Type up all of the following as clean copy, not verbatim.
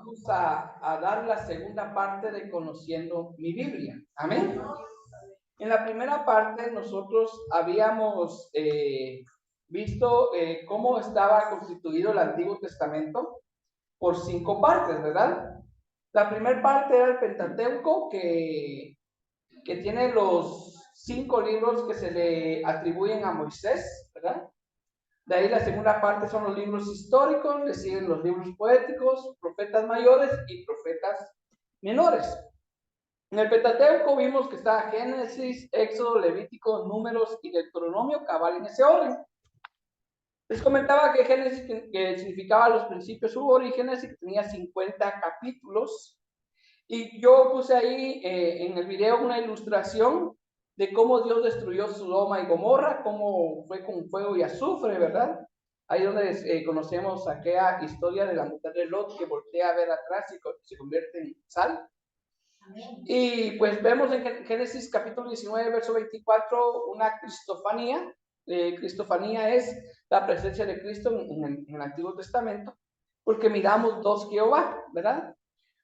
vamos a dar la segunda parte de Conociendo mi Biblia. Amén. En la primera parte nosotros habíamos visto cómo estaba constituido el Antiguo Testamento por 5 partes, ¿verdad? La primera parte era el Pentateuco, que tiene los 5 libros que se le atribuyen a Moisés, ¿verdad? De ahí la segunda parte son los libros históricos, le siguen los libros poéticos, profetas mayores y profetas menores. En el Pentateuco vimos que está Génesis, Éxodo, Levítico, Números y Deuteronomio, cabal en ese orden. Les comentaba que Génesis que significaba los principios u orígenes y que tenía 50 capítulos. Y yo puse ahí en el video una ilustración de cómo Dios destruyó Sodoma y Gomorra, cómo fue con fuego y azufre, ¿verdad? Ahí donde conocemos aquella historia de la mujer de Lot que voltea a ver atrás y se convierte en sal. Amén. Y pues vemos en Génesis capítulo 19, verso 24, una cristofanía. Cristofanía es la presencia de Cristo en el Antiguo Testamento, porque miramos 2 Jehová, ¿verdad?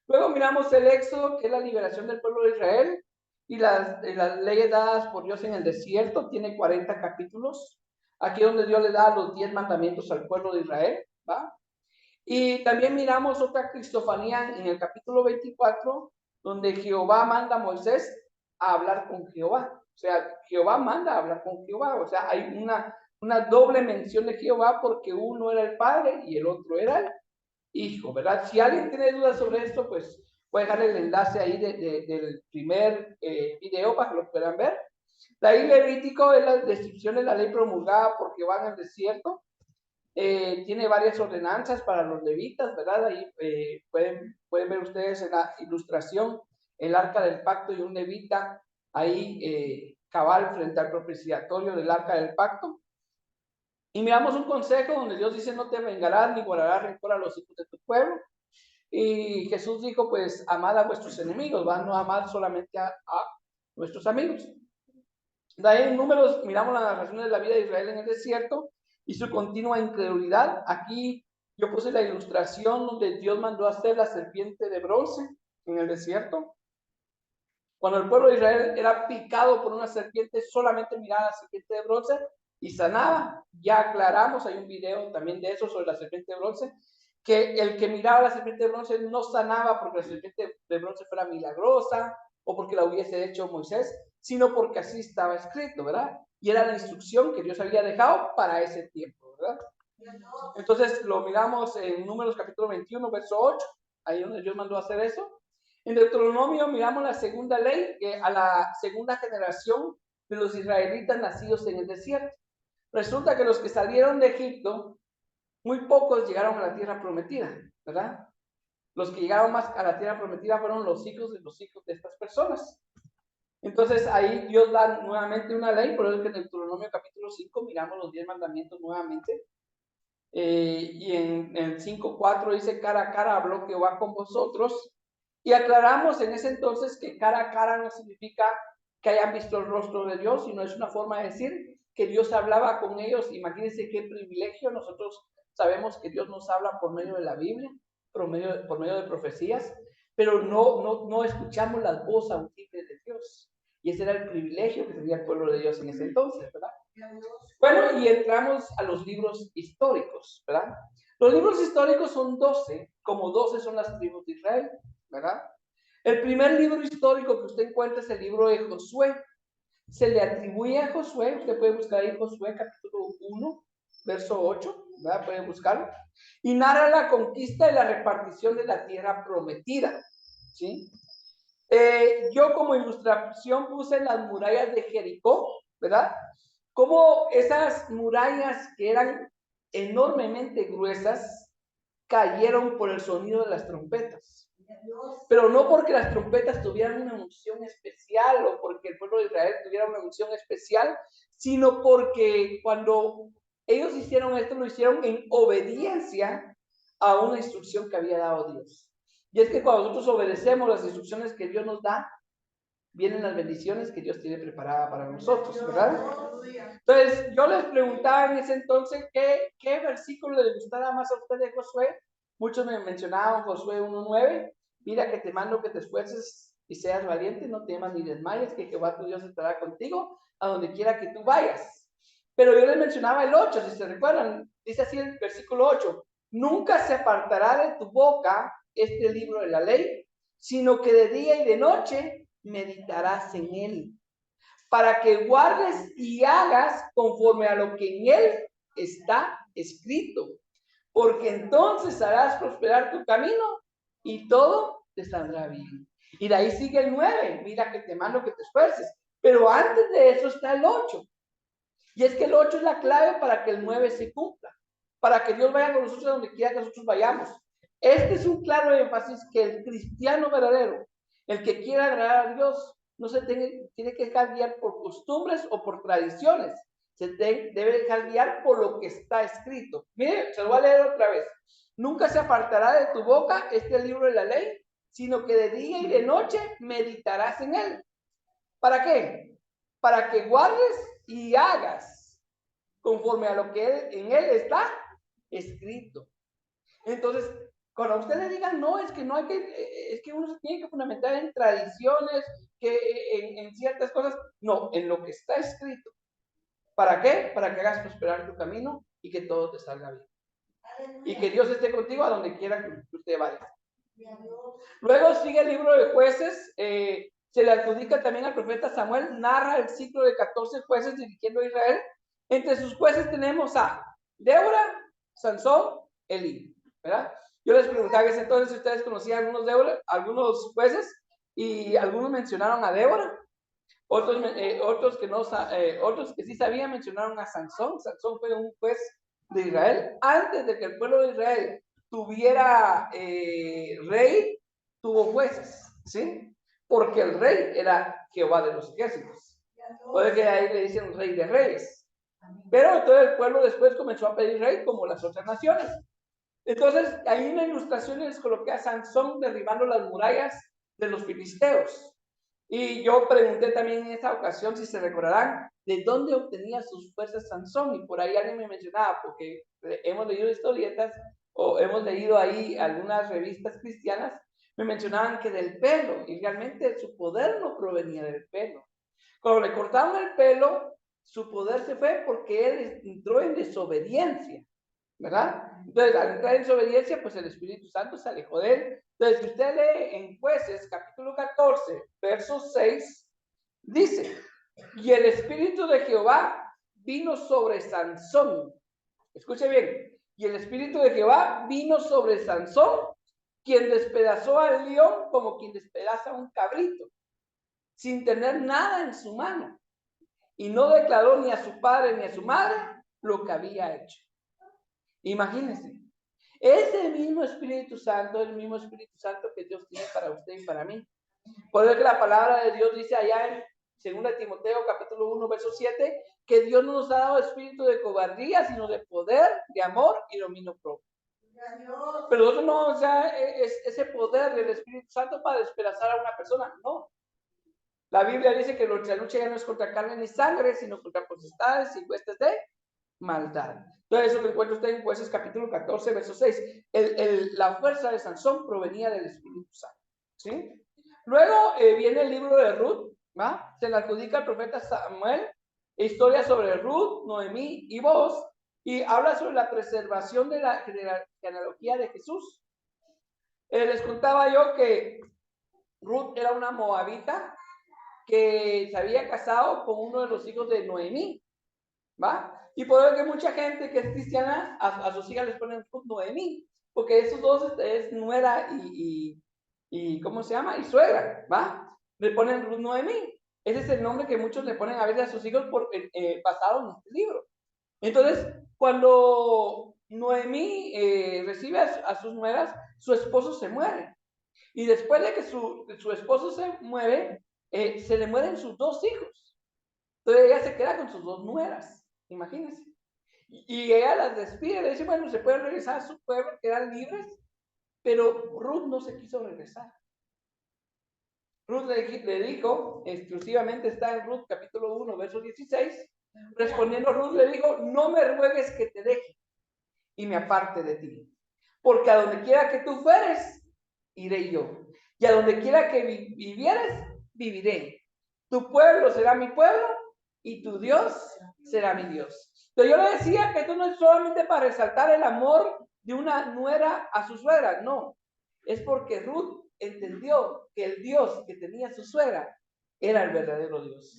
Luego miramos el Éxodo, que es la liberación del pueblo de Israel, y las leyes dadas por Dios en el desierto, tiene 40 capítulos. Aquí donde Dios le da los 10 mandamientos al pueblo de Israel, ¿va? Y también miramos otra cristofanía en el capítulo 24, donde Jehová manda a Moisés a hablar con Jehová. O sea, Jehová manda a hablar con Jehová. O sea, hay una doble mención de Jehová porque uno era el Padre y el otro era el Hijo, ¿verdad? Si alguien tiene dudas sobre esto, pues voy a dejar el enlace ahí del primer video para que lo puedan ver. De ahí Levítico es la descripción de la ley promulgada por Jehová en el desierto. Tiene varias ordenanzas para los levitas, ¿verdad? Ahí pueden ver ustedes en la ilustración el arca del pacto y un levita ahí cabal frente al propiciatorio del arca del pacto. Y miramos un consejo donde Dios dice: no te vengarás ni guardarás rencor a los hijos de tu pueblo. Y Jesús dijo: pues amad a vuestros enemigos, van, no amad solamente a nuestros amigos. De ahí en Números miramos las narraciones de la vida de Israel en el desierto y su continua incredulidad. Aquí yo puse la ilustración donde Dios mandó a hacer la serpiente de bronce en el desierto. Cuando el pueblo de Israel era picado por una serpiente, solamente miraba la serpiente de bronce y sanaba. Ya aclaramos, hay un video también de eso sobre la serpiente de bronce, que el que miraba la serpiente de bronce no sanaba porque la serpiente de bronce fuera milagrosa o porque la hubiese hecho Moisés, sino porque así estaba escrito, ¿verdad? Y era la instrucción que Dios había dejado para ese tiempo, ¿verdad? Entonces lo miramos en Números capítulo 21, verso 8, ahí donde Dios mandó a hacer eso. En Deuteronomio miramos la segunda ley, a la segunda generación de los israelitas nacidos en el desierto. Resulta que los que salieron de Egipto, muy pocos llegaron a la tierra prometida, ¿verdad? Los que llegaron más a la tierra prometida fueron los hijos de estas personas. Entonces ahí Dios da nuevamente una ley, por eso que en Deuteronomio capítulo 5 miramos los 10 mandamientos nuevamente. Y en el 5:4 dice: cara a cara habló Jehová con vosotros. Y aclaramos en ese entonces que cara a cara no significa que hayan visto el rostro de Dios, sino es una forma de decir que Dios hablaba con ellos. Imagínense qué privilegio. Nosotros sabemos que Dios nos habla por medio de la Biblia, por medio de profecías, pero no escuchamos las voces audibles de Dios. Y ese era el privilegio que tenía el pueblo de Dios en ese entonces, ¿verdad? Bueno, y entramos a los libros históricos, ¿verdad? Los libros históricos son 12, como 12 son las tribus de Israel, ¿verdad? El primer libro histórico que usted encuentra es el libro de Josué. Se le atribuye a Josué, usted puede buscar ahí Josué capítulo 1, verso 8, ¿verdad? Puede buscarlo. Y narra la conquista y la repartición de la tierra prometida, ¿sí? Yo como ilustración puse las murallas de Jericó, ¿verdad? Como esas murallas que eran enormemente gruesas cayeron por el sonido de las trompetas. Pero no porque las trompetas tuvieran una unción especial o porque el pueblo de Israel tuviera una unción especial, sino porque cuando ellos hicieron esto, lo hicieron en obediencia a una instrucción que había dado Dios. Y es que cuando nosotros obedecemos las instrucciones que Dios nos da, vienen las bendiciones que Dios tiene preparada para nosotros, ¿verdad? Entonces, yo les preguntaba en ese entonces qué versículo les gustaba más a usted de Josué, Muchos me mencionaban Josué 1:9, mira que te mando que te esfuerces y seas valiente, no temas ni desmayes, que Jehová tu Dios estará contigo a donde quiera que tú vayas. Pero yo les mencionaba el 8, si se recuerdan, dice así el versículo 8, nunca se apartará de tu boca este libro de la ley, sino que de día y de noche meditarás en él, para que guardes y hagas conforme a lo que en él está escrito, porque entonces harás prosperar tu camino y todo te saldrá bien. Y de ahí sigue el 9, mira que te mando que te esfuerces, pero antes de eso está el 8. Y es que el 8 es la clave para que el 9 se cumpla, para que Dios vaya con nosotros a donde quiera que nosotros vayamos. Este es un claro énfasis que el cristiano verdadero, el que quiera agradar a Dios, no se tiene que dejar guiar por costumbres o por tradiciones, debe dejar guiar por lo que está escrito. Mire, se lo voy a leer otra vez. Nunca se apartará de tu boca este libro de la ley, sino que de día y de noche meditarás en él. ¿Para qué? Para que guardes y hagas conforme a lo que en él está escrito. Entonces, cuando a usted le digan, no, es que no hay que, es que uno se tiene que fundamentar en tradiciones, que en ciertas cosas, no, en lo que está escrito. ¿Para qué? Para que hagas prosperar tu camino y que todo te salga bien. Y que Dios esté contigo a donde quiera que usted vaya. Luego sigue el libro de Jueces, se le adjudica también al profeta Samuel, narra el ciclo de 14 jueces dirigiendo a Israel. Entre sus jueces tenemos a Débora, Sansón, Elí, ¿verdad? Yo les preguntaba en ese entonces si ustedes conocían algunos jueces, y algunos mencionaron a Débora, otros que sí sabían mencionaron a Sansón. Sansón fue un juez de Israel. Antes de que el pueblo de Israel tuviera rey, tuvo jueces, ¿sí? Porque el rey era Jehová de los ejércitos. Puede que ahí le dicen rey de reyes. Pero todo el pueblo después comenzó a pedir rey como las otras naciones. Entonces, ahí en la ilustración les coloqué a Sansón derribando las murallas de los filisteos. Y yo pregunté también en esa ocasión, si se recordarán, de dónde obtenía sus fuerzas Sansón. Y por ahí alguien me mencionaba, porque hemos leído historietas o hemos leído ahí algunas revistas cristianas, me mencionaban que del pelo, y realmente su poder no provenía del pelo. Cuando le cortaron el pelo, su poder se fue porque él entró en desobediencia, ¿verdad? Entonces, al entrar en desobediencia, pues el Espíritu Santo se alejó de él. Entonces, si usted lee en Jueces, capítulo 14, verso 6, dice, y el Espíritu de Jehová vino sobre Sansón. Escuche bien, y el Espíritu de Jehová vino sobre Sansón, quien despedazó al león como quien despedaza un cabrito, sin tener nada en su mano, y no declaró ni a su padre ni a su madre lo que había hecho. Imagínense, es el mismo Espíritu Santo que Dios tiene para usted y para mí. Por eso que la palabra de Dios dice allá en 2 Timoteo capítulo 1 verso 7, que Dios no nos ha dado espíritu de cobardía, sino de poder, de amor y dominio propio. Pero nosotros no, o sea, es ese poder del Espíritu Santo para despedazar a una persona, no. La Biblia dice que nuestra lucha ya no es contra carne ni sangre, sino contra potestades y huestes de maldad. Entonces, eso lo encuentra usted en Jueces capítulo 14, verso 6. La fuerza de Sansón provenía del Espíritu Santo, ¿sí? Luego viene el libro de Ruth, ¿va? Se le adjudica al profeta Samuel, historia sobre Ruth, Noemí y Boaz, y habla sobre la preservación de la genealogía de Jesús. Les contaba yo que Ruth era una moabita que se había casado con uno de los hijos de Noemí, ¿va? Y por eso que mucha gente que es cristiana, a sus hijas les ponen Ruth Noemí, porque esos dos es nuera y ¿cómo se llama? Y suegra, ¿va? Le ponen Ruth Noemí. Ese es el nombre que muchos le ponen a veces a sus hijos basado en este libro. Entonces, cuando Noemí recibe a sus nueras, su esposo se muere. Y después de que su esposo se muere, se le mueren sus dos hijos. Entonces ella se queda con sus dos nueras, imagínense. Y ella las despide, le dice, bueno, se pueden regresar a su pueblo, quedan libres, pero Ruth no se quiso regresar. Ruth le dijo, exclusivamente está en Ruth capítulo 1, verso 16, respondiendo Ruth le dijo, no me ruegues que te deje y me aparte de ti, porque a donde quiera que tú fueres, iré yo. Y a donde quiera que vivieres, viviré. Tu pueblo será mi pueblo y tu Dios será mi Dios. Entonces yo le decía que esto no es solamente para resaltar el amor de una nuera a su suegra, no. Es porque Ruth entendió que el Dios que tenía su suegra era el verdadero Dios.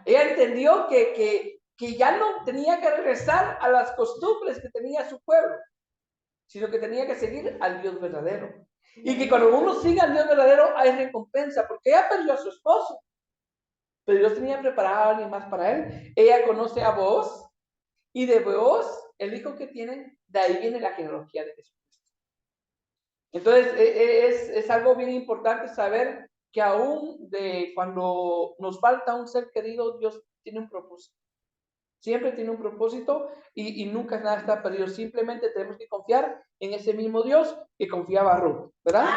Ella entendió que ya no tenía que regresar a las costumbres que tenía su pueblo, sino que tenía que seguir al Dios verdadero. Y que cuando uno sigue al Dios verdadero hay recompensa, porque ella perdió a su esposo, pero Dios tenía preparado a alguien más para él. Ella conoce a Booz, y de Booz, el hijo que tienen, de ahí viene la genealogía de Jesucristo. Entonces, es algo bien importante saber que aún de cuando nos falta un ser querido, Dios tiene un propósito. Siempre tiene un propósito y nunca nada está perdido. Simplemente tenemos que confiar en ese mismo Dios que confiaba Ruth, ¿verdad?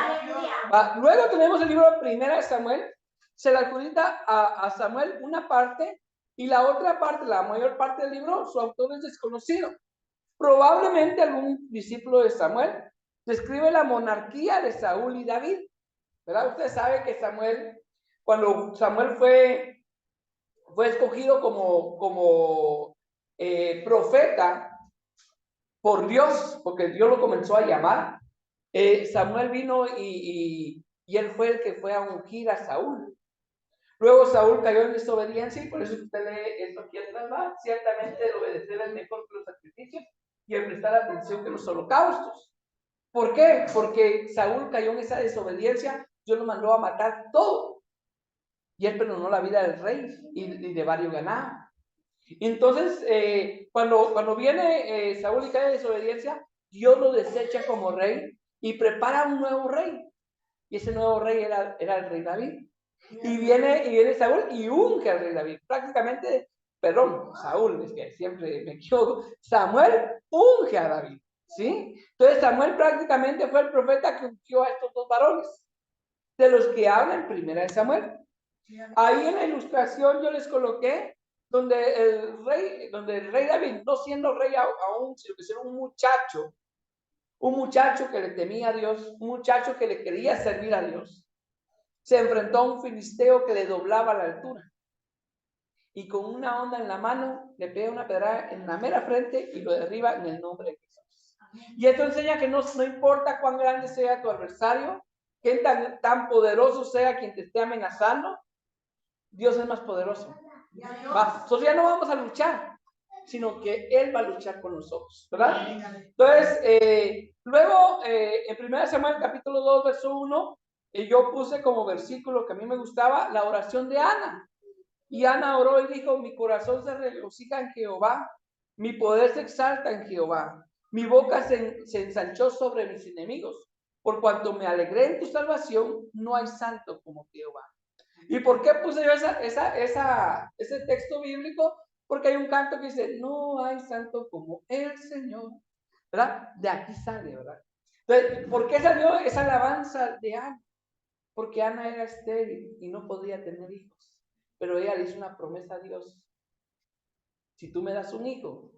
Luego tenemos el libro Primera de Samuel. Se le adjudica a Samuel una parte y la otra parte, la mayor parte del libro, su autor es desconocido. Probablemente algún discípulo de Samuel describe la monarquía de Saúl y David, ¿verdad? Usted sabe que Samuel, cuando Samuel fue escogido como profeta por Dios, porque Dios lo comenzó a llamar. Samuel vino y él fue el que fue a ungir a Saúl. Luego Saúl cayó en desobediencia y por eso usted lee esto aquí atrás, ¿va? Ciertamente el obedecer es mejor que los sacrificios y el prestar atención que los holocaustos. ¿Por qué? Porque Saúl cayó en esa desobediencia, Dios lo mandó a matar todo. Y él perdonó la vida del rey y de varios ganados. Entonces, cuando viene Saúl y cae de desobediencia, Dios lo desecha como rey y prepara un nuevo rey. Y ese nuevo rey era el rey David. Y viene Saúl y unge al rey David. Prácticamente, perdón, Saúl, es que siempre me equivoco. Samuel unge a David, ¿sí? Entonces Samuel prácticamente fue el profeta que ungió a estos dos varones, de los que habla en Primera de Samuel. Ahí en la ilustración yo les coloqué donde el rey David, no siendo rey aún, sino que siendo un muchacho que le temía a Dios, un muchacho que le quería servir a Dios, se enfrentó a un filisteo que le doblaba la altura. Y con una onda en la mano, le pega una pedrada en la mera frente y lo derriba en el nombre de Jesús. Y esto enseña que no importa cuán grande sea tu adversario, que tan poderoso sea quien te esté amenazando, Dios es más poderoso. Nosotros ya no vamos a luchar, sino que Él va a luchar con nosotros, ¿verdad? Entonces, luego, en 1 Samuel capítulo 2, verso 1, yo puse como versículo que a mí me gustaba la oración de Ana. Y Ana oró y dijo: mi corazón se regocija en Jehová, mi poder se exalta en Jehová, mi boca se ensanchó sobre mis enemigos, por cuanto me alegré en tu salvación, no hay santo como Jehová. ¿Y por qué puse yo ese texto bíblico? Porque hay un canto que dice: no hay santo como el Señor, ¿verdad? De aquí sale, ¿verdad? Entonces, ¿por qué salió esa alabanza de Ana? Porque Ana era estéril y no podía tener hijos, pero ella le hizo una promesa a Dios: si tú me das un hijo,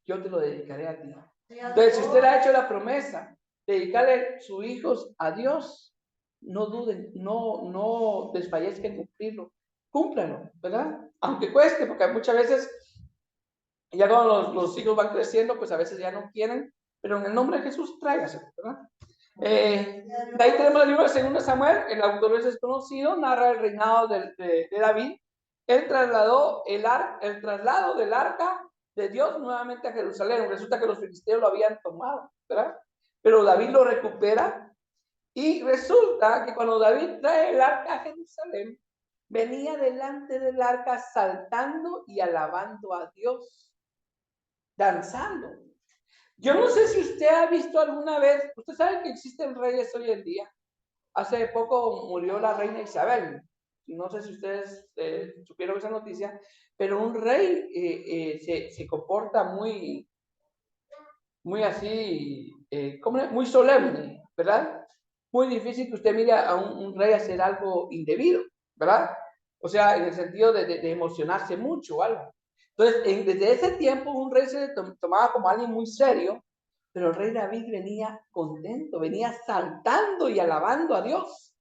yo te lo dedicaré a ti. Entonces, si usted le ha hecho la promesa de dedicarle sus hijos a Dios, no duden, no desfallezca en cumplirlo, cúmplalo, ¿verdad? Aunque cueste, porque muchas veces, ya cuando los hijos van creciendo, pues a veces ya no quieren, pero en el nombre de Jesús, tráigaselo, ¿verdad? De ahí tenemos el libro de 2 Samuel, el autor es desconocido, narra el reinado de David. Él trasladó el traslado del arca de Dios nuevamente a Jerusalén. Resulta que los filisteos lo habían tomado, ¿verdad? Pero David lo recupera y resulta que cuando David trae el arca a Jerusalén, venía delante del arca saltando y alabando a Dios, danzando. Yo no sé si usted ha visto alguna vez, usted sabe que existen reyes hoy en día. Hace poco murió la reina Isabel. No sé si ustedes supieron esa noticia, pero un rey se comporta muy así, muy solemne, ¿verdad? Muy difícil que usted mire a un rey hacer algo indebido, ¿verdad? O sea, en el sentido de emocionarse mucho o algo. Entonces, desde ese tiempo, un rey se tomaba como alguien muy serio, Pero el rey David venía contento, venía saltando y alabando a Dios.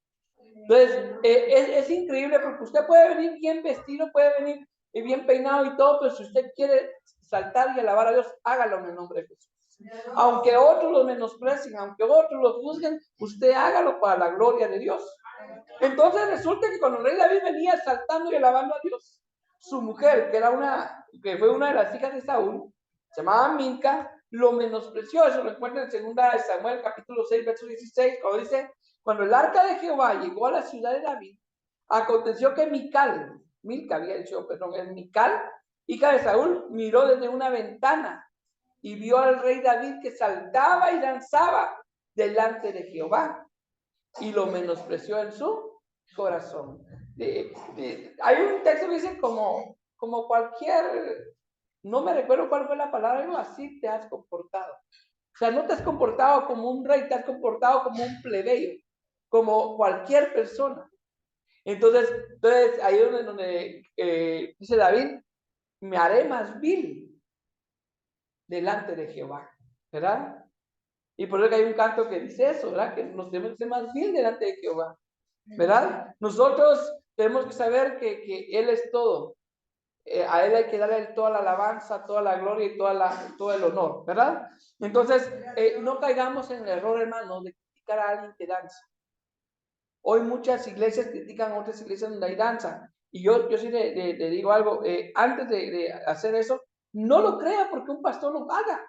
Entonces, es increíble porque usted puede venir bien vestido, puede venir bien peinado y todo, pero si usted quiere saltar y alabar a Dios, hágalo en el nombre de Jesús. Aunque otros lo menosprecien, aunque otros lo juzguen, usted hágalo para la gloria de Dios. Entonces resulta que cuando el rey David venía saltando y alabando a Dios, su mujer, que fue una de las hijas de Saúl, se llamaba Milca, lo menospreció. Eso lo encuentra en 2 Samuel capítulo 6, verso 16, cuando dice: cuando el arca de Jehová llegó a la ciudad de David, aconteció que Milca había dicho, perdón, es Mical, hija de Saúl, miró desde una ventana y vio al rey David que saltaba y danzaba delante de Jehová, y lo menospreció en su corazón. Hay un texto que dice como cualquier, no me recuerdo cuál fue la palabra, algo así te has comportado. O sea, no te has comportado como un rey, te has comportado como un plebeyo, como cualquier persona. Entonces ahí es donde dice David: me haré más vil delante de Jehová, ¿verdad? Y por eso que hay un canto que dice eso, ¿verdad? Que nos debemos ser más vil delante de Jehová, ¿verdad? Nosotros tenemos que saber que Él es todo. A Él hay que darle toda la alabanza, toda la gloria y todo el honor, ¿verdad? Entonces, no caigamos en el error, hermano, de criticar a alguien que danza. Hoy muchas iglesias critican a otras iglesias donde hay danza. Y yo sí le digo algo, antes de hacer eso, no lo crea porque un pastor lo haga.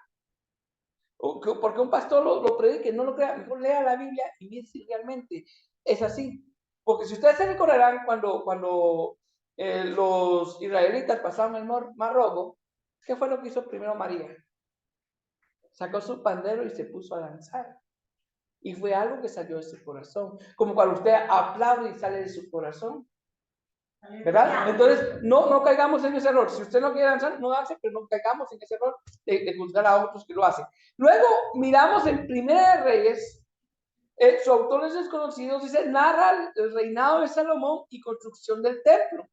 O porque un pastor lo predique, no lo crea. Mejor lea la Biblia y mire si realmente es así. Porque si ustedes se recordarán cuando los israelitas pasaron el Mar Rojo, ¿qué fue lo que hizo primero María? Sacó su pandero y se puso a danzar. Y fue algo que salió de su corazón. Como cuando usted aplaude y sale de su corazón. ¿Verdad? Entonces, no caigamos en ese error. Si usted no quiere danzar, no hace, pero no caigamos en ese error de juzgar a otros que lo hacen. Luego, miramos en Primera de Reyes, su autor es desconocido, dice: narra el reinado de Salomón y construcción del templo.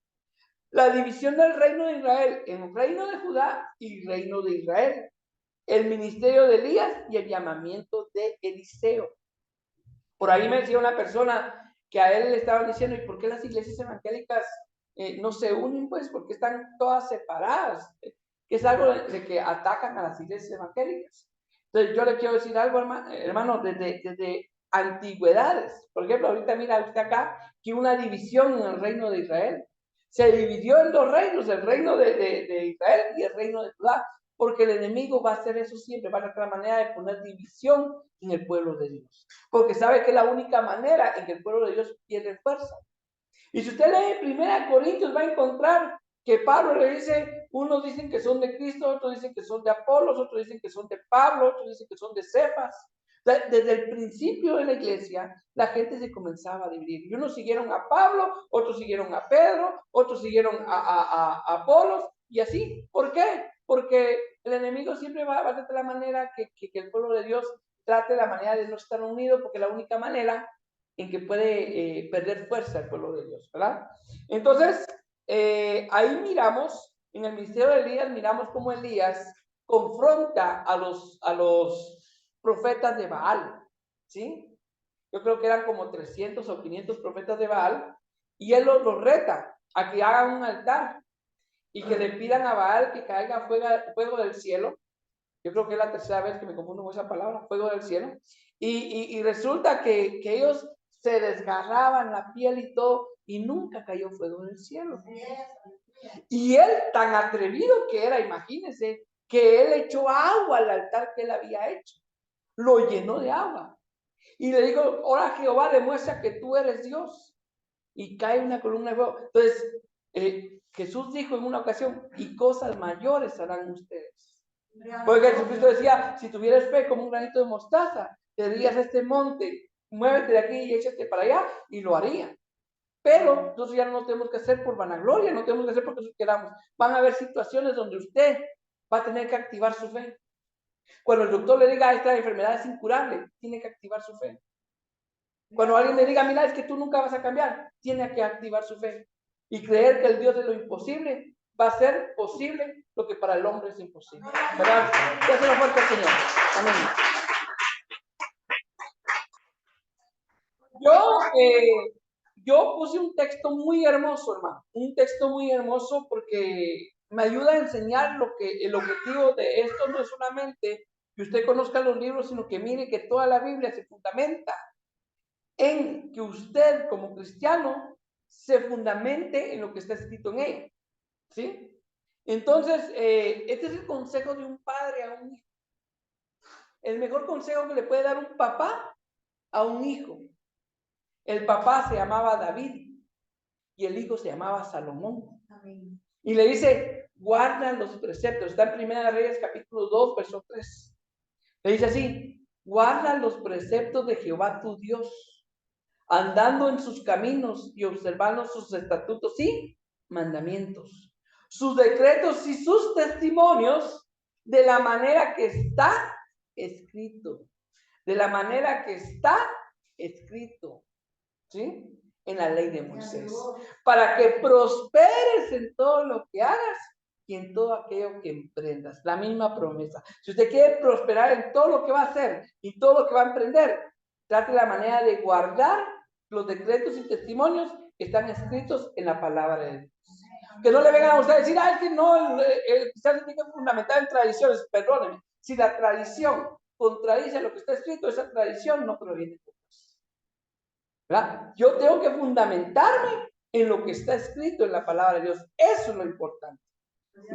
La división del reino de Israel en reino de Judá y reino de Israel. El ministerio de Elías y el llamamiento de Eliseo. Por ahí me decía una persona que a él le estaban diciendo: ¿y por qué las iglesias evangélicas no se unen? Pues porque están todas separadas, que es algo de que atacan a las iglesias evangélicas. Entonces yo le quiero decir algo, hermano, desde antigüedades. Por ejemplo, ahorita mira usted acá que una división en el reino de Israel. Se dividió en 2 reinos, el reino de Israel y el reino de Judá, porque el enemigo va a hacer eso siempre, va a tratar la manera de poner división en el pueblo de Dios, porque sabe que es la única manera en que el pueblo de Dios pierde fuerza. Y si usted lee 1 Corintios, va a encontrar que Pablo le dice: unos dicen que son de Cristo, otros dicen que son de Apolos, otros dicen que son de Pablo, otros dicen que son de Cefas. Desde el principio de la iglesia, la gente se comenzaba a dividir. Y unos siguieron a Pablo, otros siguieron a Pedro, otros siguieron a Apolos, y así. ¿Por qué? Porque el enemigo siempre va a tratar la manera que el pueblo de Dios trate la manera de no estar unido, porque la única manera en que puede perder fuerza el pueblo de Dios, ¿verdad? Entonces, ahí miramos, en el ministerio de Elías, miramos cómo Elías confronta a los profetas de Baal, ¿sí? Yo creo que eran como 300 o 500 profetas de Baal, y él los reta a que hagan un altar y que le pidan a Baal que caiga fuego del cielo. Yo creo que es la tercera vez que me confundo con esa palabra, fuego del cielo. Y resulta que ellos se desgarraban la piel y todo, y nunca cayó fuego del cielo. Y él, tan atrevido que era, imagínense, que él echó agua al altar que él había hecho. Lo llenó de agua. Y le dijo: ahora Jehová demuestra que tú eres Dios. Y cae una columna de fuego. Entonces, Jesús dijo en una ocasión: y cosas mayores harán ustedes. Porque Jesucristo decía: si tuvieras fe como un granito de mostaza, te dirías a este monte: muévete de aquí y échate para allá, y lo haría. Pero nosotros ya no tenemos que hacer por vanagloria, no tenemos que hacer porque queramos. Van a haber situaciones donde usted va a tener que activar su fe. Cuando el doctor le diga: esta enfermedad es incurable, tiene que activar su fe. Cuando alguien le diga: mira, es que tú nunca vas a cambiar, tiene que activar su fe y creer que el Dios de lo imposible va a ser posible lo que para el hombre es imposible. ¿Verdad? Dáselo fuerte al Señor. Amén. Yo puse un texto muy hermoso, hermano. Un texto muy hermoso porque me ayuda a enseñar lo que el objetivo de esto no es solamente que usted conozca los libros, sino que mire que toda la Biblia se fundamenta en que usted como cristiano se fundamente en lo que está escrito en ella. ¿Sí? Entonces, este es el consejo de un padre a un hijo. El mejor consejo que le puede dar un papá a un hijo. El papá se llamaba David y el hijo se llamaba Salomón. Amén. Y le dice, guarda los preceptos. Está en 1 Reyes capítulo 2, verso 3. Le dice así, guarda los preceptos de Jehová tu Dios, andando en sus caminos y observando sus estatutos y mandamientos, sus decretos y sus testimonios, de la manera que está escrito. De la manera que está escrito. ¿Sí? En la ley de Moisés, para que prosperes en todo lo que hagas y en todo aquello que emprendas. La misma promesa. Si usted quiere prosperar en todo lo que va a hacer y todo lo que va a emprender, trate la manera de guardar los decretos y testimonios que están escritos en la palabra de Dios. Que no le vengan a usted a decir, es que no, el cristiano tiene que fundamentar en tradiciones. Perdónenme, si la tradición contradice lo que está escrito, esa tradición no proviene de Dios. ¿Verdad? Yo tengo que fundamentarme en lo que está escrito en la palabra de Dios. Eso es lo importante.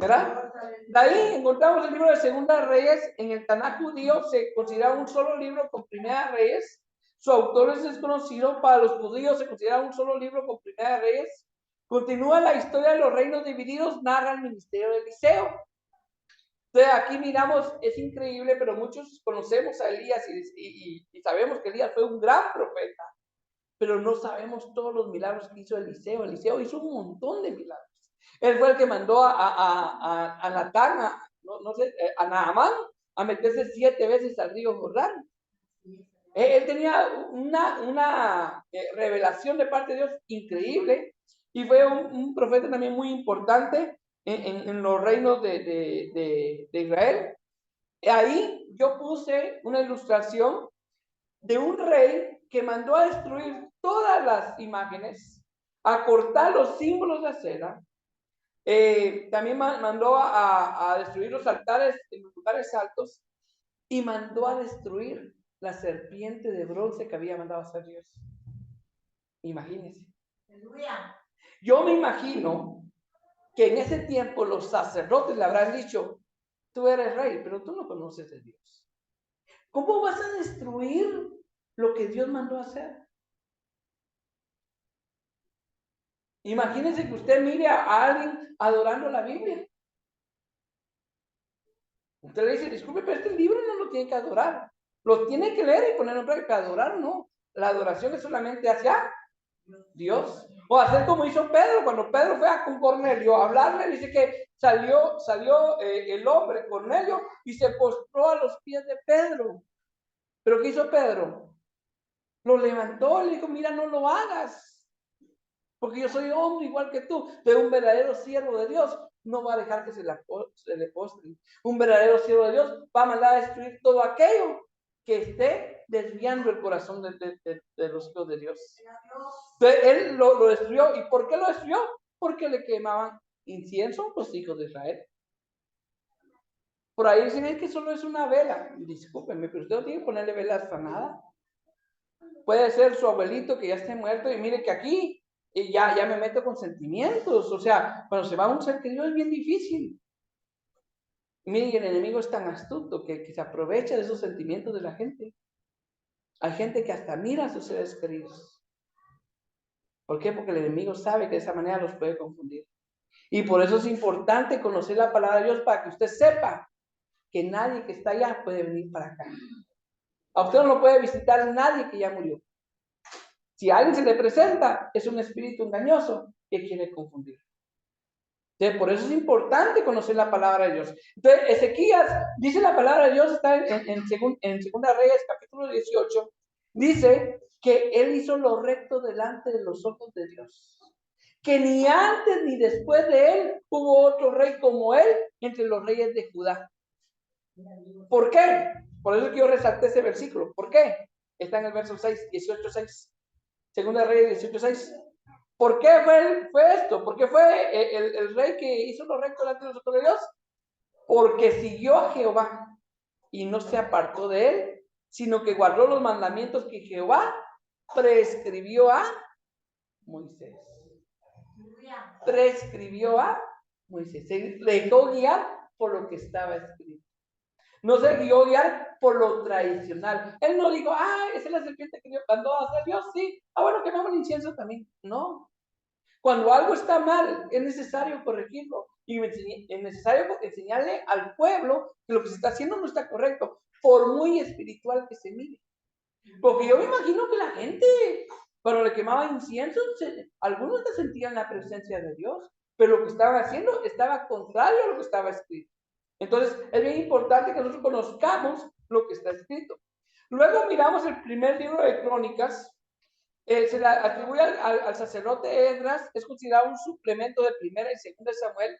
¿Verdad? De ahí encontramos el libro de Segunda Reyes. En el Tanaj judío se considera un solo libro con Primera Reyes. Su autor es desconocido. Para los judíos se considera un solo libro con Primera Reyes. Continúa la historia de los reinos divididos, narra el ministerio de Eliseo. Entonces aquí miramos, es increíble, pero muchos conocemos a Elías y sabemos que Elías fue un gran profeta. Pero no sabemos todos los milagros que hizo Eliseo. Eliseo hizo un montón de milagros. Él fue el que mandó a Natán, a Naamán, a meterse 7 veces al río Jordán. Él tenía una revelación de parte de Dios increíble y fue un profeta también muy importante en los reinos de Israel. Ahí yo puse una ilustración de un rey que mandó a destruir todas las imágenes, a cortar los símbolos de acera, también mandó a destruir los altares en los lugares altos y mandó a destruir la serpiente de bronce que había mandado a hacer Dios. Imagínense. Yo me imagino que en ese tiempo los sacerdotes le habrán dicho, tú eres rey, pero tú no conoces a Dios. ¿Cómo vas a destruir lo que Dios mandó a hacer? Imagínense que usted mire a alguien adorando la Biblia. Usted le dice, disculpe, pero este libro no lo tiene que adorar. Lo tiene que leer y poner en práctica. Adorar no. La adoración es solamente hacia Dios. O hacer como hizo Pedro. Cuando Pedro fue con Cornelio a hablarle, dice que salió el hombre, Cornelio, y se postró a los pies de Pedro. ¿Pero qué hizo Pedro? Lo levantó y le dijo, mira, no lo hagas. Porque yo soy hombre igual que tú, pero un verdadero siervo de Dios no va a dejar que se le postre. Un verdadero siervo de Dios va a mandar a destruir todo aquello que esté desviando el corazón de los hijos de Dios. Entonces, él lo destruyó. ¿Y por qué lo destruyó? Porque le quemaban incienso los hijos de Israel. Por ahí dicen que solo es una vela. Discúlpenme, pero usted no tiene que ponerle velas a nada. Puede ser su abuelito que ya esté muerto y mire que aquí y ya me meto con sentimientos. O sea, cuando se va a un ser querido es bien difícil. Miren, el enemigo es tan astuto que se aprovecha de esos sentimientos de la gente. Hay gente que hasta mira a sus seres queridos. ¿Por qué? Porque el enemigo sabe que de esa manera los puede confundir. Y por eso es importante conocer la palabra de Dios para que usted sepa que nadie que está allá puede venir para acá. A usted no lo puede visitar nadie que ya murió. Si a alguien se le presenta, es un espíritu engañoso que quiere confundir. Entonces, por eso es importante conocer la palabra de Dios. Entonces, Ezequías, dice la palabra de Dios, está en Segunda Reyes, capítulo 18, dice que él hizo lo recto delante de los ojos de Dios. que ni antes ni después de él hubo otro rey como él entre los reyes de Judá. ¿Por qué? Por eso que yo resalté ese versículo. ¿Por qué? Está en el verso 6, 18:6. Segunda Reyes 18:6. ¿Por qué fue esto? ¿Por qué fue el rey que hizo lo recto delante de los ojos de Dios? Porque siguió a Jehová y no se apartó de él, sino que guardó los mandamientos que Jehová prescribió a Moisés. Prescribió a Moisés. Se dejó guiar por lo que estaba escrito. No se dejó guiar por lo tradicional. Él no dijo, esa es la serpiente que Dios mandó a hacer Dios, sí. Bueno, quemamos el incienso también. No. Cuando algo está mal, es necesario corregirlo. Y es necesario enseñarle al pueblo que lo que se está haciendo no está correcto, por muy espiritual que se mire. Porque yo me imagino que la gente, cuando le quemaba incienso, algunos se sentían la presencia de Dios, pero lo que estaban haciendo estaba contrario a lo que estaba escrito. Entonces, es bien importante que nosotros conozcamos lo que está escrito. Luego miramos el primer libro de Crónicas. Se le atribuye al sacerdote Esdras, es considerado un suplemento de Primera y Segunda de Samuel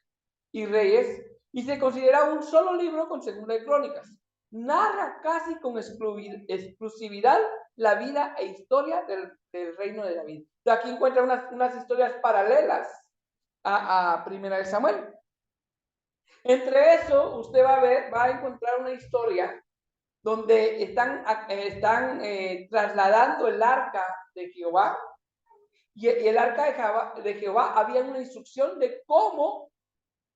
y Reyes, y se considera un solo libro con Segunda de Crónicas. Narra casi con exclusividad la vida e historia del reino de David. Aquí encuentra unas historias paralelas a Primera de Samuel. Entre eso, usted va a encontrar una historia donde están trasladando el arca de Jehová, y el arca de Jehová había una instrucción de cómo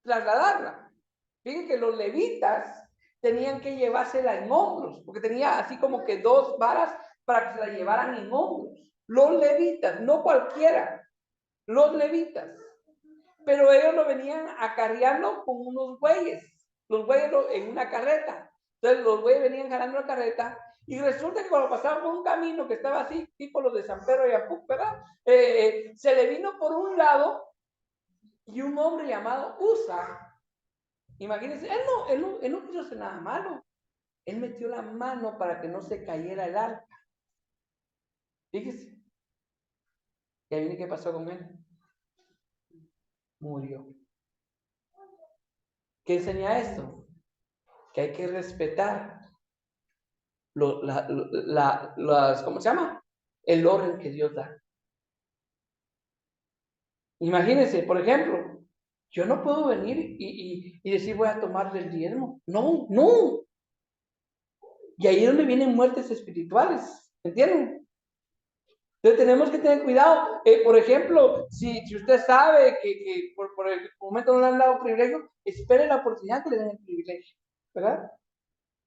trasladarla. Fíjense que los levitas tenían que llevársela en hombros, porque tenía así como que 2 varas para que se la llevaran en hombros. Los levitas, no cualquiera, los levitas. Pero ellos lo venían acarreando con unos bueyes, los bueyes en una carreta. Entonces los bueyes venían jalando la carreta, y resulta que cuando pasaban por un camino que estaba así, tipo los de San Pedro y Apuc, ¿verdad? Se le vino por un lado, y un hombre llamado Usa, imagínense, él no quiso hacer nada malo. Él metió la mano para que no se cayera el arca. Fíjese. Y ahí viene qué pasó con él. Murió. ¿Qué enseña esto? Que hay que respetar ¿cómo se llama? El orden que Dios da. Imagínense, por ejemplo, yo no puedo venir y decir voy a tomar del diezmo. No, no. Y ahí es donde vienen muertes espirituales. ¿Entienden? Entonces tenemos que tener cuidado. Por ejemplo, si usted sabe que por el momento no le han dado privilegio, espere la oportunidad que le den el privilegio, ¿verdad?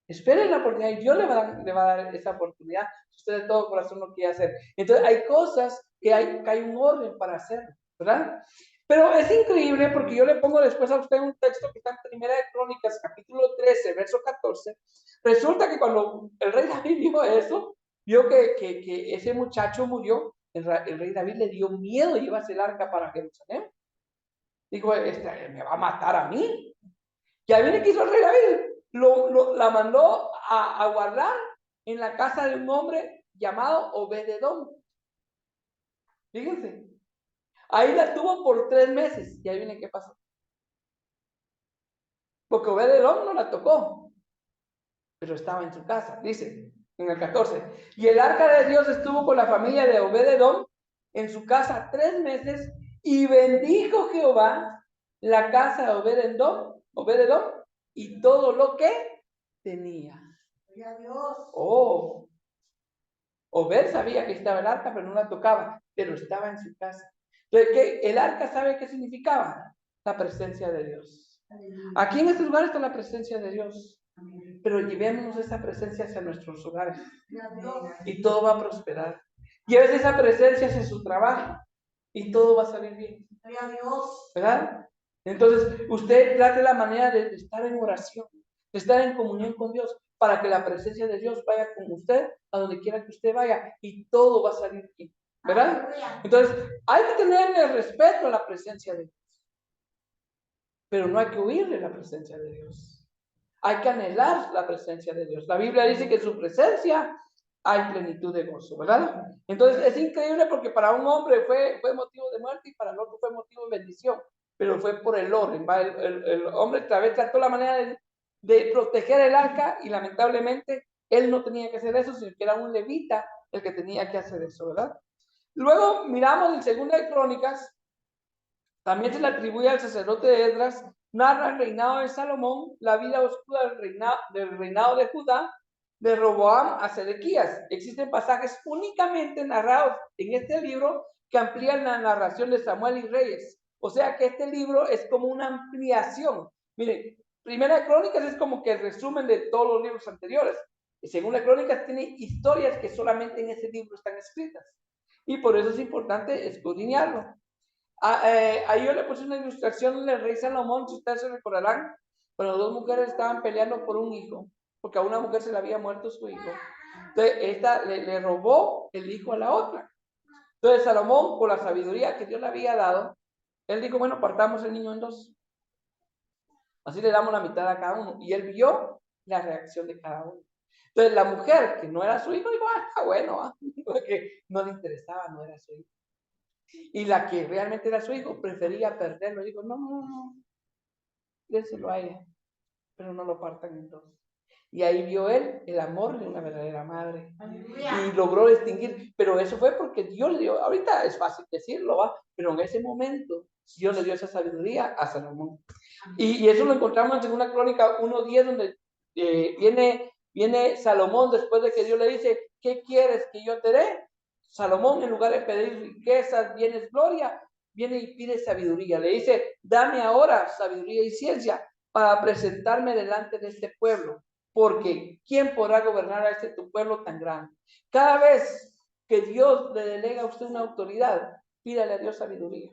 Espere la oportunidad y Dios le va a dar esa oportunidad si usted de todo corazón lo quiere hacer. Entonces hay cosas que hay un orden para hacer, ¿verdad? Pero es increíble porque yo le pongo después a usted un texto que está en Primera de Crónicas, capítulo 13, verso 14. Resulta que cuando el rey David vio eso, vio que ese muchacho murió, el rey David le dio miedo y llevarse el arca para Jerusalén. Dijo, me va a matar a mí. Y ahí viene que hizo el rey David, la mandó a guardar en la casa de un hombre llamado Obed-Edom. Fíjense, ahí la tuvo por 3 meses. Y ahí viene qué pasó. Porque Obed-Edom no la tocó, pero estaba en su casa, dice en el 14. Y el arca de Dios estuvo con la familia de Obed-Edom en su casa 3 meses, y bendijo Jehová la casa de Obed-Edom y todo lo que tenía. Oh, Obed sabía que estaba el arca, pero no la tocaba, pero estaba en su casa. Entonces, el arca, ¿sabe qué significaba? La presencia de Dios. Aquí en este lugar está la presencia de Dios, pero llevemos esa presencia hacia nuestros hogares y todo va a prosperar. Lleves esa presencia hacia su trabajo y todo va a salir bien, ¿verdad? Entonces usted trate la manera de estar en oración, de estar en comunión con Dios, para que la presencia de Dios vaya con usted a donde quiera que usted vaya y todo va a salir bien, ¿verdad? Entonces hay que tenerle respeto a la presencia de Dios, pero no hay que huirle la presencia de Dios. Hay que anhelar la presencia de Dios. La Biblia dice que su presencia hay plenitud de gozo, ¿verdad? Entonces es increíble porque para un hombre fue motivo de muerte y para el otro fue motivo de bendición, pero fue por el orden, ¿va? El hombre tal vez trató la manera de proteger el arca y lamentablemente él no tenía que hacer eso, sino que era un levita el que tenía que hacer eso, ¿verdad? Luego miramos en Segunda de Crónicas, también se le atribuye al sacerdote Esdras, narra el reinado de Salomón, la vida oscura del reinado de Judá, de Roboam a Sedequías. Existen pasajes únicamente narrados en este libro que amplían la narración de Samuel y Reyes. O sea que este libro es como una ampliación. Miren, Primera de Crónicas es como que el resumen de todos los libros anteriores. Y Segunda de Crónicas tiene historias que solamente en ese libro están escritas. Y por eso es importante escudriñarlo. Ahí yo le puse una ilustración del rey Salomón, si ustedes se recordarán, cuando dos mujeres estaban peleando por un hijo, porque a una mujer se le había muerto su hijo. Entonces, esta le robó el hijo a la otra. Entonces, Salomón, con la sabiduría que Dios le había dado, él dijo, bueno, partamos el niño en dos. Así le damos la mitad a cada uno. Y él vio la reacción de cada uno. Entonces, la mujer, que no era su hijo, dijo, bueno, porque no le interesaba, no era su hijo. Y la que realmente era su hijo prefería perderlo. Digo, no, déselo a ella, pero no lo partan en dos. Y ahí vio él el amor de una verdadera madre. Y logró distinguir, pero eso fue porque Dios le dio, ahorita es fácil decirlo, ¿va? Pero en ese momento Dios le dio esa sabiduría a Salomón. Y eso lo encontramos en 2 Crónicas 1:10, donde viene Salomón después de que Dios le dice, ¿qué quieres que yo te dé? Salomón, en lugar de pedir riquezas, bienes, gloria, viene y pide sabiduría. Le dice, dame ahora sabiduría y ciencia para presentarme delante de este pueblo, porque ¿quién podrá gobernar a este tu pueblo tan grande? Cada vez que Dios le delega a usted una autoridad, pídale a Dios sabiduría.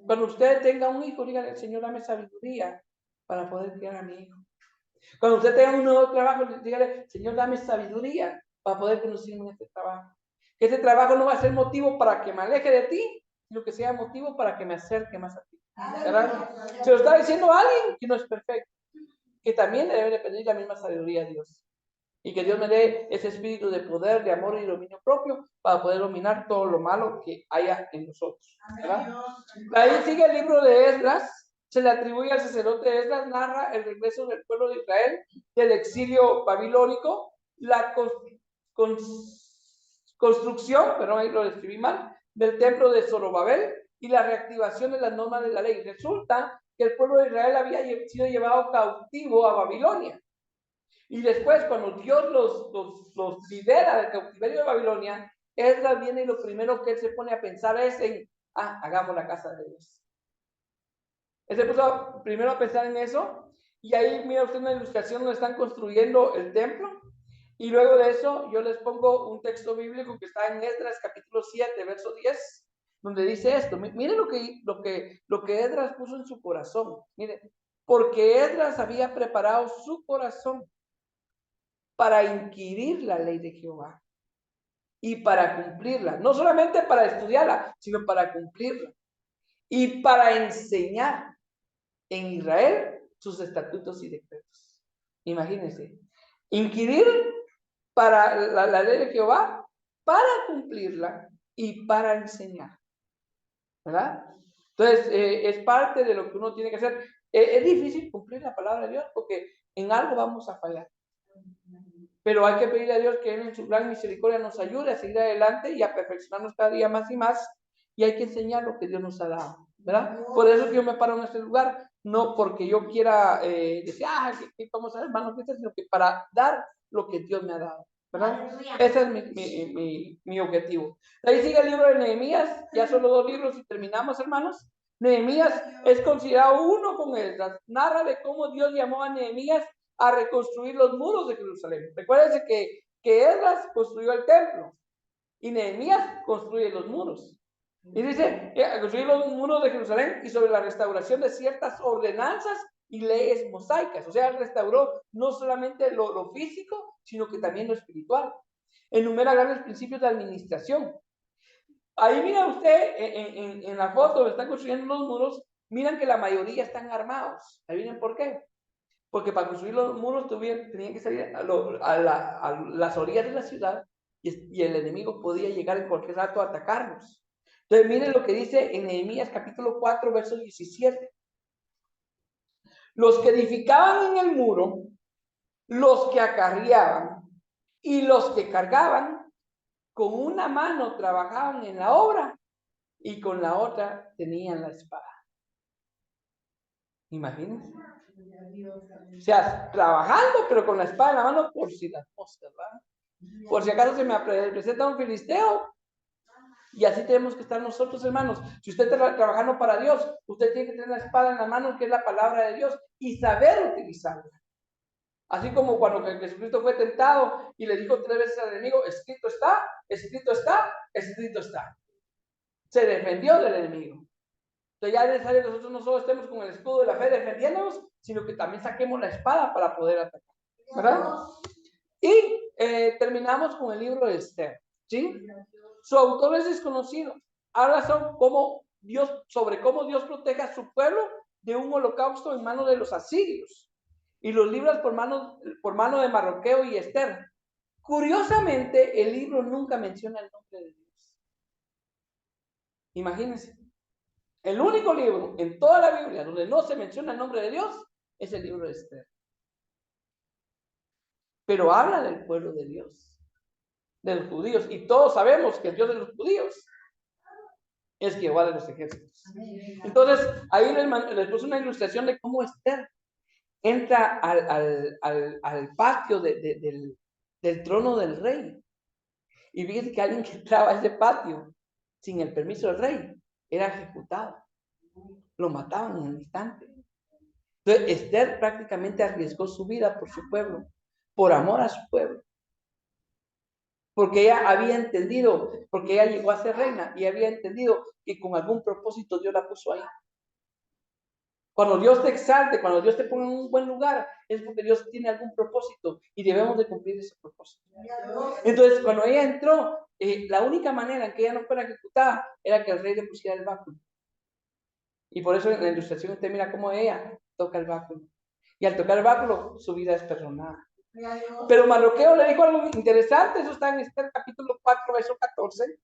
Cuando usted tenga un hijo, dígale, Señor, dame sabiduría para poder criar a mi hijo. Cuando usted tenga un nuevo trabajo, dígale, Señor, dame sabiduría para poder conducirme en este trabajo. Que este trabajo no va a ser motivo para que me aleje de ti, sino que sea motivo para que me acerque más a ti. ¿Verdad? Se lo está diciendo a alguien que no es perfecto, que también le debe de pedir la misma sabiduría a Dios. Y que Dios me dé ese espíritu de poder, de amor y dominio propio para poder dominar todo lo malo que haya en nosotros. ¿Verdad? Ahí sigue el libro de Esdras. Se le atribuye al sacerdote Esdras, narra el regreso del pueblo de Israel del exilio babilónico, la construcción, perdón, ahí lo escribí mal, del templo de Zorobabel y la reactivación de las normas de la ley. Resulta que el pueblo de Israel había sido llevado cautivo a Babilonia. Y después, cuando Dios los libera del cautiverio de Babilonia, Esdras viene y lo primero que él se pone a pensar es en, hagamos la casa de Dios. Él se puso primero a pensar en eso, y ahí mira usted una ilustración donde están construyendo el templo, y luego de eso yo les pongo un texto bíblico que está en Esdras capítulo 7, verso 10, donde dice esto. Miren lo que Esdras puso en su corazón. Miren, porque Esdras había preparado su corazón para inquirir la ley de Jehová y para cumplirla, no solamente para estudiarla, sino para cumplirla y para enseñar en Israel sus estatutos y decretos. Imagínense, inquirir para la ley de Jehová, para cumplirla y para enseñar, ¿verdad? Entonces, es parte de lo que uno tiene que hacer. Es difícil cumplir la palabra de Dios porque en algo vamos a fallar. Pero hay que pedirle a Dios que Él en su gran misericordia nos ayude a seguir adelante y a perfeccionarnos cada día más y más. Y hay que enseñar lo que Dios nos ha dado, ¿verdad? Por eso que yo me paro en este lugar, no porque yo quiera decir, que vamos a ver, hermano, sino que para dar lo que Dios me ha dado, ¿verdad? Ese es mi objetivo. Ahí sigue el libro de Nehemías, ya solo 2 libros y terminamos, hermanos. Nehemías es considerado uno con Esdras. Narra de cómo Dios llamó a Nehemías a reconstruir los muros de Jerusalén. Recuérdense que Esdras construyó el templo y Nehemías construye los muros. Y dice, construir los muros de Jerusalén y sobre la restauración de ciertas ordenanzas y leyes mosaicas. O sea, restauró no solamente lo físico, sino que también lo espiritual. Enumera grandes principios de administración. Ahí mira usted en la foto donde están construyendo los muros, miran que la mayoría están armados. ¿Ahí vienen por qué? porque para construir los muros tenían que salir a las orillas de la ciudad y el enemigo podía llegar en cualquier rato a atacarnos. Entonces, miren lo que dice en Nehemías capítulo 4, verso 17. Los que edificaban en el muro, los que acarreaban y los que cargaban, con una mano trabajaban en la obra y con la otra tenían la espada. Imagínense. O sea, trabajando, pero con la espada en la mano por si las moscas, ¿verdad? Por si acaso se me presenta un filisteo. Y así tenemos que estar nosotros, hermanos. Si usted está trabajando para Dios, usted tiene que tener la espada en la mano, que es la palabra de Dios, y saber utilizarla. Así como cuando Jesucristo fue tentado y le dijo 3 veces al enemigo, escrito está, escrito está, escrito está. Se defendió del enemigo. Entonces ya es necesario que nosotros no solo estemos con el escudo de la fe defendiéndonos, sino que también saquemos la espada para poder atacar, ¿verdad? Y terminamos con el libro de Esther, ¿sí? Su autor es desconocido. Habla sobre cómo Dios protege a su pueblo de un holocausto en manos de los asirios y los libra por mano de Mardoqueo y Esther. Curiosamente, el libro nunca menciona el nombre de Dios. Imagínense. El único libro en toda la Biblia donde no se menciona el nombre de Dios es el libro de Esther. Pero habla del pueblo de Dios, de los judíos, y todos sabemos que el Dios de los judíos es Jehová de los ejércitos. Entonces, ahí les puse una ilustración de cómo Esther entra al patio del trono del rey. Y fíjense que alguien que entraba a ese patio sin el permiso del rey era ejecutado. Lo mataban en un instante. Entonces, Esther prácticamente arriesgó su vida por su pueblo, por amor a su pueblo. Porque ella había entendido, porque ella llegó a ser reina y había entendido que con algún propósito Dios la puso ahí. Cuando Dios te exalte, cuando Dios te ponga en un buen lugar, es porque Dios tiene algún propósito y debemos de cumplir ese propósito. Entonces, cuando ella entró, la única manera en que ella no fuera ejecutada era que el rey le pusiera el báculo. Y por eso en la ilustración usted mira cómo ella toca el báculo. Y al tocar el báculo, su vida es perdonada. Pero Mardoqueo le dijo algo interesante, eso está en Esther capítulo 4, verso 14.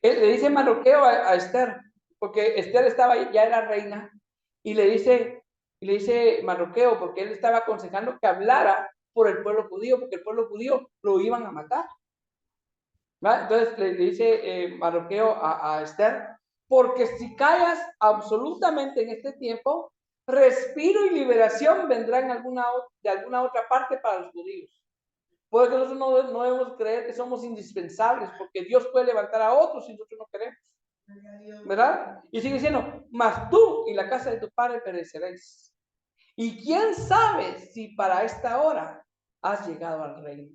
Él le dice Mardoqueo a Esther, porque Esther ya era reina, y le dice Mardoqueo, porque él estaba aconsejando que hablara por el pueblo judío, porque el pueblo judío lo iban a matar. ¿Va? Entonces le dice Mardoqueo a Esther, porque si callas absolutamente en este tiempo, respiro y liberación vendrán de alguna otra parte para los judíos. Porque nosotros no debemos creer que somos indispensables, porque Dios puede levantar a otros si nosotros no queremos. ¿Verdad? Y sigue diciendo, mas tú y la casa de tu padre pereceréis. Y quién sabe si para esta hora has llegado al reino.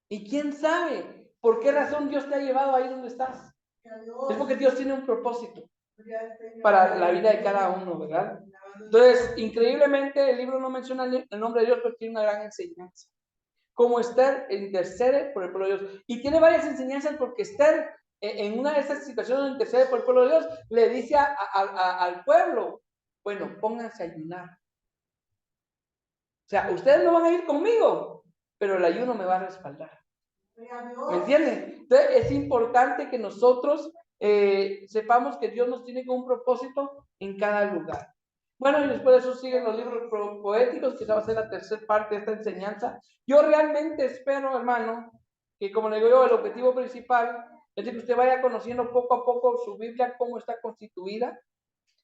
Y quién sabe por qué razón Dios te ha llevado ahí donde estás. Es porque Dios tiene un propósito para la vida de cada uno, ¿verdad? Entonces, increíblemente, el libro no menciona el nombre de Dios, pero tiene una gran enseñanza. Como Esther intercede por el pueblo de Dios. Y tiene varias enseñanzas porque Esther, en una de esas situaciones donde intercede por el pueblo de Dios, le dice al pueblo, bueno, pónganse a ayunar. O sea, ustedes no van a ir conmigo, pero el ayuno me va a respaldar. ¿Me entienden? Entonces, es importante que nosotros sepamos que Dios nos tiene con un propósito en cada lugar. Bueno, y después de eso siguen los libros poéticos, que esa va a ser la tercera parte de esta enseñanza. Yo realmente espero, hermano, que como le digo yo, el objetivo principal es que usted vaya conociendo poco a poco su Biblia, cómo está constituida,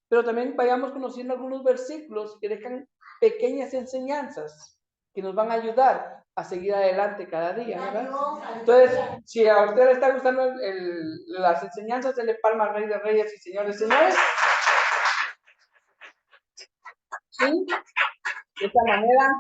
pero también vayamos conociendo algunos versículos que dejan pequeñas enseñanzas que nos van a ayudar a seguir adelante cada día, ¿verdad? Entonces, si a usted le está gustando las enseñanzas, dele palma al Rey de Reyes y Señores, señores. Sí, de esta manera